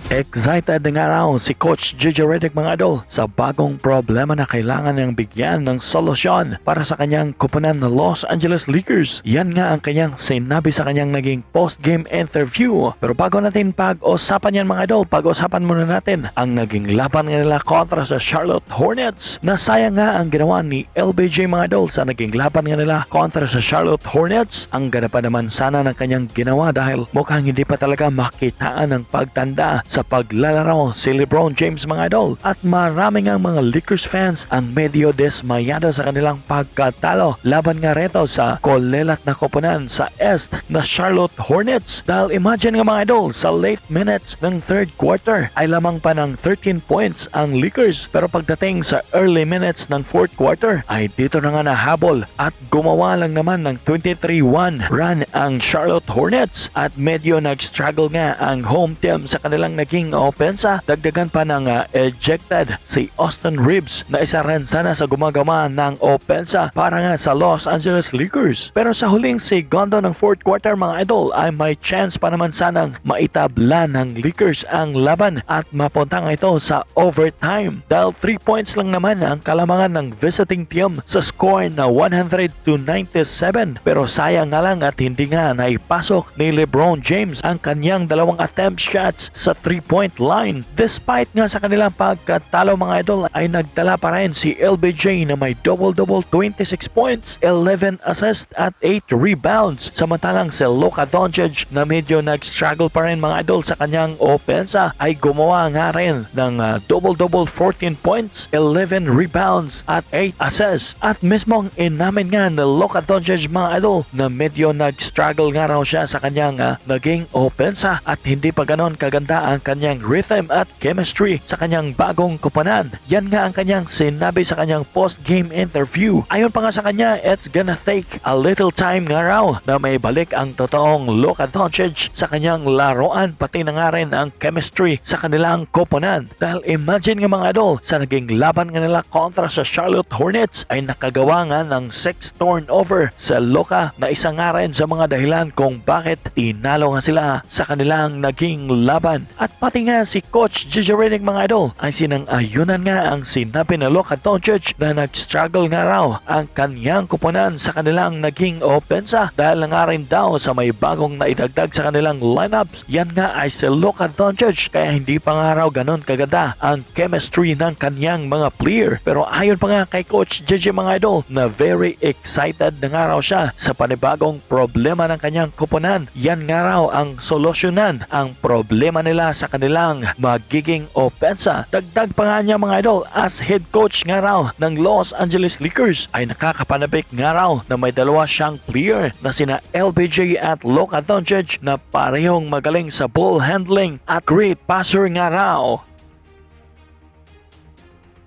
Excited na nga raw si Coach JJ Redick mga idol sa bagong problema na kailangan niyang bigyan ng solusyon para sa kanyang kupunan na Los Angeles Lakers. Yan nga ang kanyang sinabi sa kanyang naging post-game interview. Pero bago natin pag-usapan yan mga idol, pag-usapan muna natin ang naging laban nila kontra sa Charlotte Hornets. Nasayang nga ang ginawa ni LBJ mga idol sa naging laban nila kontra sa Charlotte Hornets. Ang ganda pa naman sana ng kanyang ginawa dahil mukhang hindi pa talaga makitaan ng pagtanda sa paglalaro si LeBron James mga idol, at maraming ang mga Lakers fans ang medyo desmayado sa kanilang pagkatalo laban nga reto sa kolelat na koponan sa East na Charlotte Hornets. Dahil imagine nga mga idol, sa late minutes ng third quarter ay lamang pa ng 13 points ang Lakers, pero pagdating sa early minutes ng fourth quarter ay dito na nga nahabol at gumawa lang naman ng 23-1 run ang Charlotte Hornets, at medyo nag-struggle nga ang home team sa kanilang naging opensa. Dagdagan pa ng ejected si Austin Reeves na isa rin sana sa gumagawa ng opensa para nga sa Los Angeles Lakers. Pero sa huling segundo ng fourth quarter mga idol ay may chance pa naman sanang maitabla ng Lakers ang laban at mapunta nga ito sa overtime dahil 3 points lang naman ang kalamangan ng visiting team sa score na 100-97. Pero sayang nga lang at hindi nga naipasok ni LeBron James ang kanyang dalawang attempt shots sa 3-point line. Despite nga sa kanilang pagkatalo mga idol ay nagdala pa rin si LBJ na may double-double, 26 points, 11 assists at 8 rebounds. Samantalang si Luka Doncic na medyo nag-struggle pa rin mga idol sa kanyang opensa ay gumawa nga rin ng double-double, 14 points, 11 rebounds at 8 assists. At mismong inamin nga ni Luka Doncic mga idol na medyo nag-struggle nga raw siya sa kanyang naging opensa at hindi pa ganon kaganda ang kanyang rhythm at chemistry sa kanyang bagong kupunan. Yan nga ang kanyang sinabi sa kanyang post-game interview. Ayon pa nga sa kanya, it's gonna take a little time nga raw na may balik ang totoong Luka Doncic sa kanyang laruan, pati na nga rin ang chemistry sa kanilang kupunan. Dahil imagine nga mga idol, sa naging laban nga nila kontra sa Charlotte Hornets ay nakagawa nga ng 6 turnover sa Luka na isa nga rin sa mga dahilan kung bakit tinalo nga sila sa kanilang naging laban. At pati nga si Coach JJ Redick mga idol ay sinang-ayunan nga ang sinabi na Luka Doncic na nag-struggle nga raw ang kanyang kupunan sa kanilang naging opensa dahil nga rin daw sa may bagong naidagdag sa kanilang lineups. Yan nga ay si Luka Doncic, kaya hindi pa nga raw ganun kaganda ang chemistry ng kanyang mga player. Pero ayon pa nga kay Coach JJ mga idol na very excited na nga raw siya sa panibagong problema ng kanyang kupunan. Yan nga raw ang solusyonan ang problema nila sa kanilang magiging opensa. Dagdag pa nga niya mga idol, as head coach nga raw ng Los Angeles Lakers ay nakakapanabik nga raw na may dalawa siyang player na sina LBJ at Luka Doncic na parehong magaling sa ball handling at great passer nga raw.